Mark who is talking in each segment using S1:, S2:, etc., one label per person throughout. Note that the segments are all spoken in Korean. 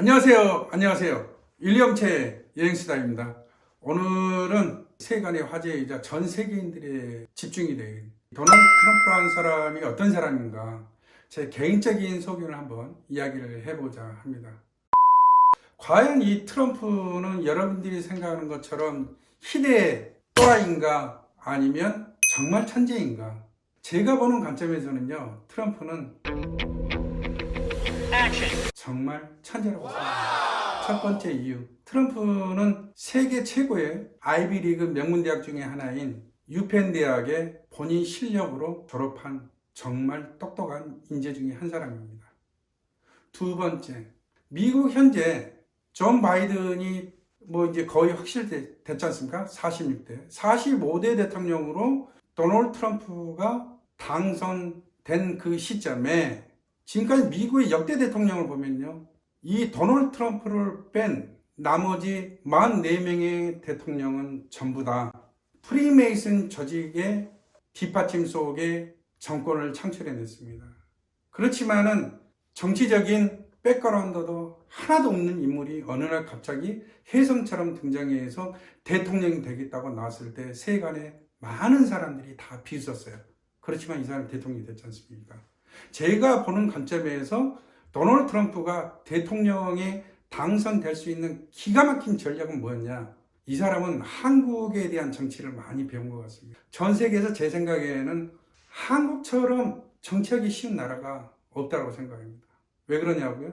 S1: 안녕하세요. 일리엄체 여행수다입니다. 오늘은 세간의 화제이자 전 세계인들의 집중이 된 도널드 트럼프라는 사람이 어떤 사람인가, 제 개인적인 소견을 한번 이야기를 해보자 합니다. 과연 이 트럼프는 여러분들이 생각하는 것처럼 희대의 또라이인가, 아니면 정말 천재인가? 제가 보는 관점에서는요, 트럼프는 정말 천재라고 생각합니다. 첫 번째 이유, 트럼프는 세계 최고의 아이비리그 명문대학 중에 하나인 유펜 대학의 본인 실력으로 졸업한 정말 똑똑한 인재 중에 한 사람입니다. 두 번째, 미국 현재 존 바이든이 이제 거의 확실됐지 않습니까? 46대, 45대 대통령으로 도널드 트럼프가 당선된 그 시점에 지금까지 미국의 역대 대통령을 보면요, 이 도널드 트럼프를 뺀 나머지 44명의 대통령은 전부 다 프리메이슨 조직의 뒷받침 속에 정권을 창출해냈습니다. 그렇지만은 정치적인 백그라운드도 하나도 없는 인물이 어느 날 갑자기 혜성처럼 등장해서 대통령이 되겠다고 나왔을 때 세간에 많은 사람들이 다 비웃었어요. 그렇지만 이 사람이 대통령이 됐지 않습니까? 제가 보는 관점에서 도널드 트럼프가 대통령에 당선될 수 있는 기가 막힌 전략은 뭐였냐? 이 사람은 한국에 대한 정치를 많이 배운 것 같습니다. 전 세계에서 제 생각에는 한국처럼 정치하기 쉬운 나라가 없다고 생각합니다. 왜 그러냐고요?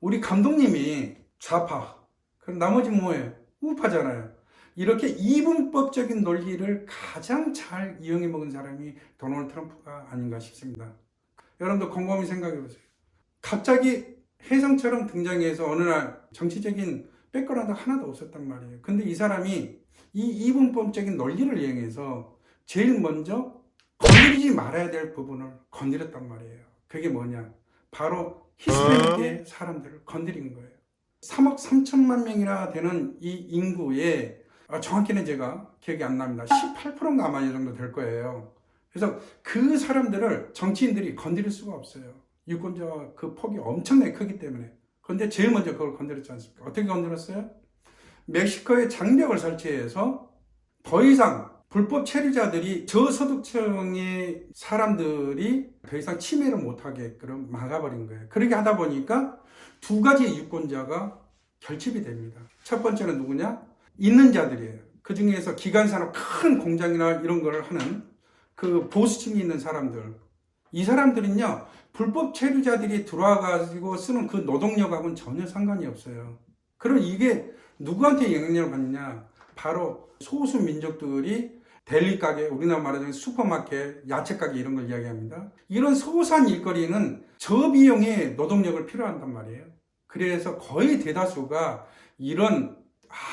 S1: 우리 감독님이 좌파, 그럼 나머지 뭐예요? 우파잖아요. 이렇게 이분법적인 논리를 가장 잘 이용해 먹은 사람이 도널드 트럼프가 아닌가 싶습니다. 여러분도 곰곰이 생각해 보세요. 갑자기 혜성처럼 등장해서 어느 날 정치적인 백그라운드 하나도 없었단 말이에요. 근데 이 사람이 이 이분법적인 논리를 이용해서 제일 먼저 건드리지 말아야 될 부분을 건드렸단 말이에요. 그게 뭐냐? 바로 히스패닉의 사람들을 건드린 거예요. 3억 3천만 명이나 되는 이 인구에, 정확히는 제가 기억이 안 납니다. 18%인가 아마 이 정도 될 거예요. 그래서 그 사람들을 정치인들이 건드릴 수가 없어요. 유권자가 그 폭이 엄청나게 크기 때문에. 그런데 제일 먼저 그걸 건드렸지 않습니까? 어떻게 건드렸어요? 멕시코에 장벽을 설치해서 더 이상 불법 체류자들이 저소득층의 사람들이 더 이상 침해를 못하게끔 막아버린 거예요. 그렇게 하다 보니까 두 가지의 유권자가 결집이 됩니다. 첫 번째는 누구냐? 있는 자들이에요. 그 중에서 기관산업 큰 공장이나 이런 걸 하는 그 보수층이 있는 사람들. 이 사람들은요, 불법 체류자들이 들어와가지고 쓰는 그 노동력하고는 전혀 상관이 없어요. 그럼 이게 누구한테 영향력을 받느냐? 바로 소수 민족들이 델리 가게, 우리나라 말하자면 슈퍼마켓, 야채 가게 이런 걸 이야기합니다. 이런 소소한 일거리는 저비용의 노동력을 필요한단 말이에요. 그래서 거의 대다수가 이런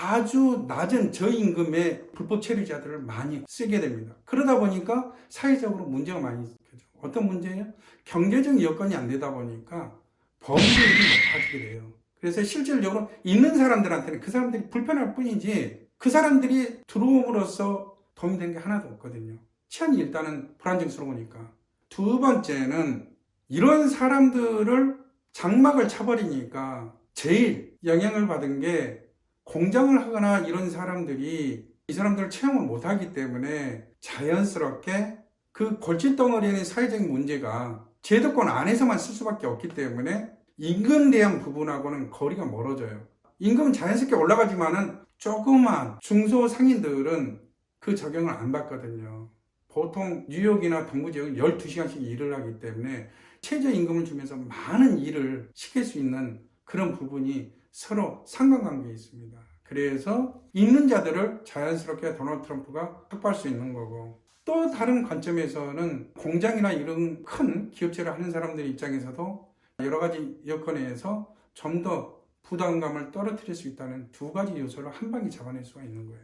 S1: 아주 낮은 저임금의 불법 체류자들을 많이 쓰게 됩니다. 그러다 보니까 사회적으로 문제가 많이 생겨요. 어떤 문제예요? 경제적 여건이 안 되다 보니까 범죄율이 높아지게 돼요. 그래서 실질적으로 있는 사람들한테는 그 사람들이 불편할 뿐이지 그 사람들이 들어옴으로써 도움이 된 게 하나도 없거든요. 치안이 일단은 불안정스러우니까. 두 번째는 이런 사람들을 장막을 쳐버리니까 제일 영향을 받은 게, 공장을 하거나 이런 사람들이 이 사람들을 채용을 못하기 때문에 자연스럽게 그 골칫덩어리의 사회적인 문제가 제도권 안에서만 쓸 수밖에 없기 때문에 임금 대항 부분하고는 거리가 멀어져요. 임금은 자연스럽게 올라가지만은 조그만 중소상인들은 그 적용을 안 받거든요. 보통 뉴욕이나 동부 지역은 12시간씩 일을 하기 때문에 최저임금을 주면서 많은 일을 시킬 수 있는 그런 부분이 서로 상관관계에 있습니다. 그래서 있는 자들을 자연스럽게 도널드 트럼프가 확보할 수 있는 거고, 또 다른 관점에서는 공장이나 이런 큰 기업체를 하는 사람들 입장에서도 여러 가지 여건에서 좀 더 부담감을 떨어뜨릴 수 있다는 두 가지 요소를 한 방에 잡아낼 수가 있는 거예요.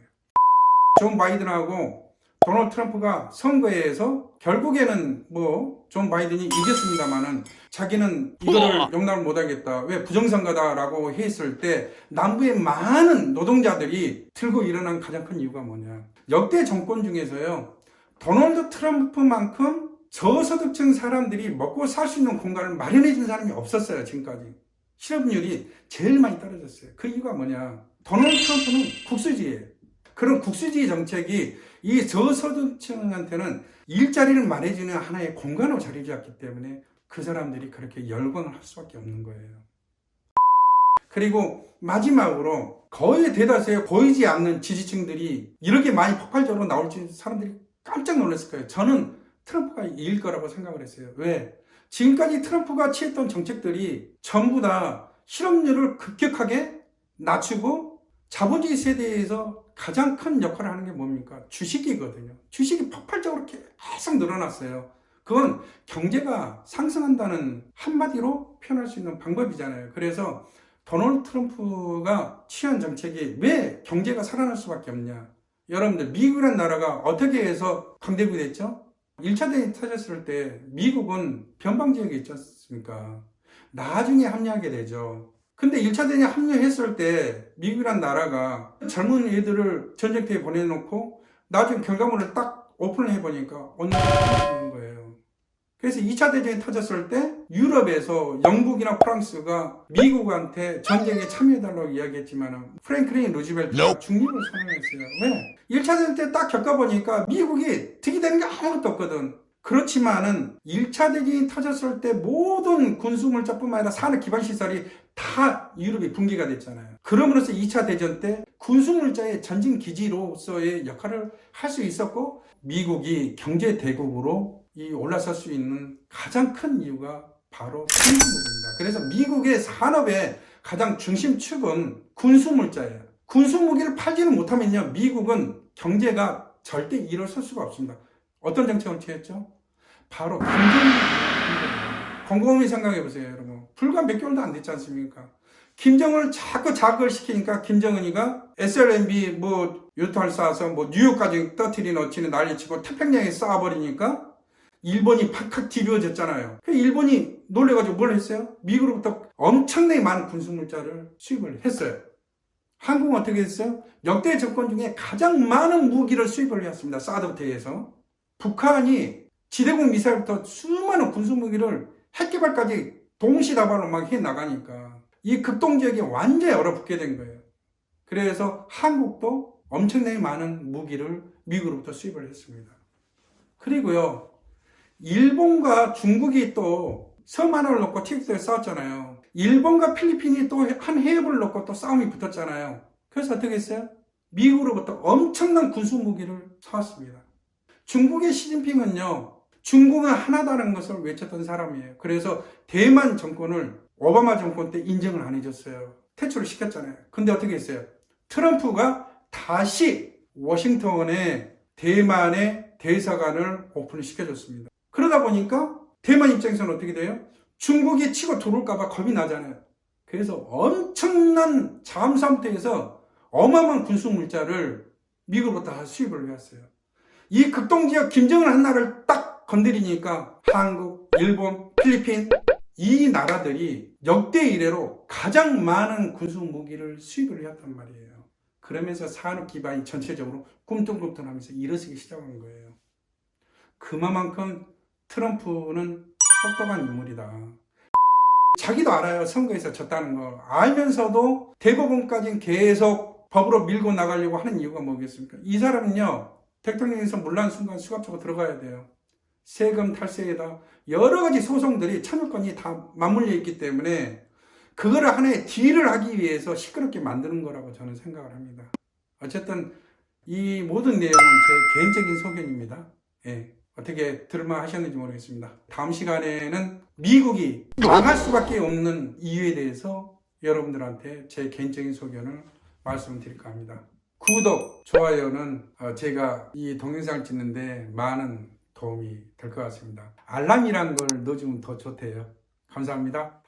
S1: 존 바이든하고 도널드 트럼프가 선거에서 결국에는 존 바이든이 이겼습니다만은 자기는 이거를 용납을 못하겠다, 왜 부정선거다라고 했을 때 남부의 많은 노동자들이 들고 일어난 가장 큰 이유가 뭐냐? 역대 정권 중에서요, 도널드 트럼프만큼 저소득층 사람들이 먹고 살 수 있는 공간을 마련해 준 사람이 없었어요, 지금까지. 실업률이 제일 많이 떨어졌어요. 그 이유가 뭐냐? 도널드 트럼프는 국수주의예요. 그런 국수주의 정책이 이 저소득층한테는 일자리를 말해주는 하나의 공간으로 자리 잡기 때문에 그 사람들이 그렇게 열광을 할 수밖에 없는 거예요. 그리고 마지막으로 거의 대다수의 보이지 않는 지지층들이 이렇게 많이 폭발적으로 나올지 사람들이 깜짝 놀랐을 거예요. 저는 트럼프가 이길 거라고 생각을 했어요. 왜? 지금까지 트럼프가 취했던 정책들이 전부 다 실업률을 급격하게 낮추고 자본주의 세대에서 가장 큰 역할을 하는 게 뭡니까? 주식이거든요. 주식이 폭발적으로 계속 늘어났어요. 그건 경제가 상승한다는 한마디로 표현할 수 있는 방법이잖아요. 그래서 도널드 트럼프가 취한 정책이 왜 경제가 살아날 수밖에 없냐? 여러분들 미국이라는 나라가 어떻게 해서 강대국이 됐죠? 1차 대전이 터졌을 때 미국은 변방지역에 있지 않습니까? 나중에 합류하게 되죠. 근데 1차 대전에 합류했을 때 미국이란 나라가 젊은 애들을 전쟁터에 보내놓고 나중에 결과물을 딱 오픈을 해보니까 어느 나라가 거예요. 그래서 2차 대전이 터졌을 때 유럽에서 영국이나 프랑스가 미국한테 전쟁에 참여해달라고 이야기했지만 프랭클린 루즈벨트가 중립을 선언했어요. 왜? 1차 대전 때 딱 겪어보니까 미국이 득이 되는 게 아무것도 없거든. 그렇지만은 1차 대전이 터졌을 때 모든 군수물자뿐만 아니라 산업 기반 시설이 다 유럽이 붕괴가 됐잖아요. 그럼으로써 2차 대전 때 군수물자의 전진 기지로서의 역할을 할 수 있었고 미국이 경제 대국으로 올라설 수 있는 가장 큰 이유가 바로 군수무기입니다. 그래서 미국의 산업의 가장 중심축은 군수물자예요. 군수무기를 팔지는 못하면요, 미국은 경제가 절대 일어설 수가 없습니다. 어떤 정책을 취했죠? 바로 곰곰이 생각해 보세요, 여러분. 불과 몇 개월도 안 됐지 않습니까? 김정은을 자꾸 자극을 시키니까 김정은이가 SLMB 유탄을 쏴서 뉴욕까지 떠트리 넣치는 난리치고 태평양에 쏴버리니까 일본이 팍팍 뒤집어졌잖아요. 일본이 놀래가지고 뭘 했어요? 미국으로부터 엄청나게 많은 군수물자를 수입을 했어요. 한국은 어떻게 했어요? 역대 정권 중에 가장 많은 무기를 수입을 했습니다. 사드부터 해서. 북한이 지대공 미사일부터 수많은 군수무기를 핵개발까지 동시다발로 막 해나가니까 이 극동지역이 완전히 얼어붙게 된 거예요. 그래서 한국도 엄청나게 많은 무기를 미국으로부터 수입을 했습니다. 그리고요, 일본과 중국이 또 섬 하나를 놓고 티격태격 싸웠잖아요. 일본과 필리핀이 또 한 해협을 놓고 또 싸움이 붙었잖아요. 그래서 어떻게 했어요? 미국으로부터 엄청난 군수무기를 사왔습니다. 중국의 시진핑은요, 중국은 하나다는 것을 외쳤던 사람이에요. 그래서 대만 정권을 오바마 정권 때 인정을 안 해줬어요. 퇴출을 시켰잖아요. 근데 어떻게 했어요? 트럼프가 다시 워싱턴에 대만의 대사관을 오픈을 시켜줬습니다. 그러다 보니까 대만 입장에서는 어떻게 돼요? 중국이 치고 들어올까봐 겁이 나잖아요. 그래서 엄청난 잠수함대에서 어마어마한 군수물자를 미국으로부터 다 수입을 해왔어요. 이 극동지역 김정은 한 나라를 딱 건드리니까 한국, 일본, 필리핀 이 나라들이 역대 이래로 가장 많은 군수무기를 수입을 해왔단 말이에요. 그러면서 산업 기반이 전체적으로 꿈틀꿈틀하면서 일어서기 시작한 거예요. 그만큼 트럼프는 똑똑한 인물이다. 자기도 알아요. 선거에서 졌다는 거. 알면서도 대법원까지는 계속 법으로 밀고 나가려고 하는 이유가 뭐겠습니까? 이 사람은요, 대통령에서 물러난 순간 수갑차고 들어가야 돼요. 세금 탈세에다 여러 가지 소송들이 참여권이 다 맞물려 있기 때문에 그거를 하나의 딜을 하기 위해서 시끄럽게 만드는 거라고 저는 생각을 합니다. 어쨌든 이 모든 내용은 제 개인적인 소견입니다. 예, 어떻게 들을만 하셨는지 모르겠습니다. 다음 시간에는 미국이 망할 수밖에 없는 이유에 대해서 여러분들한테 제 개인적인 소견을 말씀드릴까 합니다. 구독, 좋아요는 제가 이 동영상을 찍는데 많은 도움이 될 것 같습니다. 알람이란 걸 넣어주면 더 좋대요. 감사합니다.